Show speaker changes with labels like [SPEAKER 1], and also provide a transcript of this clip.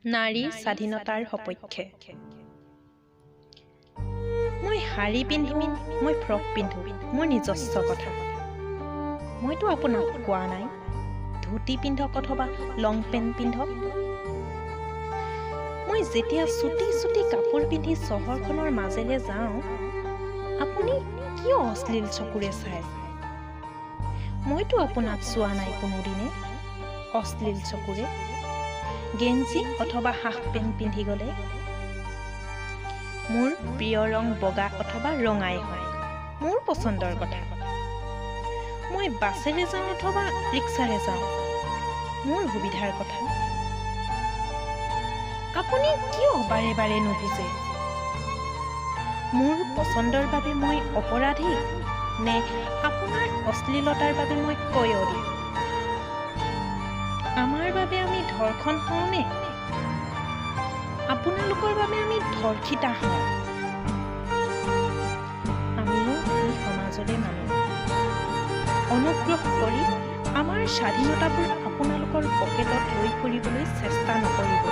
[SPEAKER 1] নাৰী স্বাধীনতাৰ সপক্ষে। মই শাৰী পিন্ধো, মই ফ্ৰক পিন্ধো, মোৰ নিজস্ব কথা। মইতো আপোনাক কোৱা নাই ধুতি পিন্ধক অথবা লং পেণ্ট পিন্ধক। মই যেতিয়া চুটি চুটি কাপোৰ পিন্ধি চহৰখনৰ মাজেৰে যাওঁ, আপুনি কিয় অশ্লীল চকুৰে চায়? মইতো আপোনাক চোৱা নাই কোনোদিনে অশ্লীল চকুৰে। গেঞ্জি অথবা হাফ পেণ্ট পিন্ধি গ'লে মোৰ প্ৰিয় ৰং বগা অথবা ৰঙাই হয়, মোৰ পচন্দৰ কথা। মই বাছেৰে যাওঁ অথবা ৰিক্সাৰে যাওঁ, মোৰ সুবিধাৰ কথা। আপুনি কিয় বাৰে বাৰে নুবুজে? মোৰ পচন্দৰ বাবে মই অপৰাধী নে আপোনাৰ অশ্লীলতাৰ বাবে মই কয়দী? আমাৰ বাবে আমি ধৰ্ষণ হওঁনে আপোনালোকৰ বাবে আমি ধৰ্ষিতা হওঁ? আমিও এই সমাজৰে মানুহ। অনুগ্ৰহ কৰি আমাৰ স্বাধীনতাবোৰ আপোনালোকৰ পকেটত লৈ ফুৰিবলৈ চেষ্টা নকৰিব।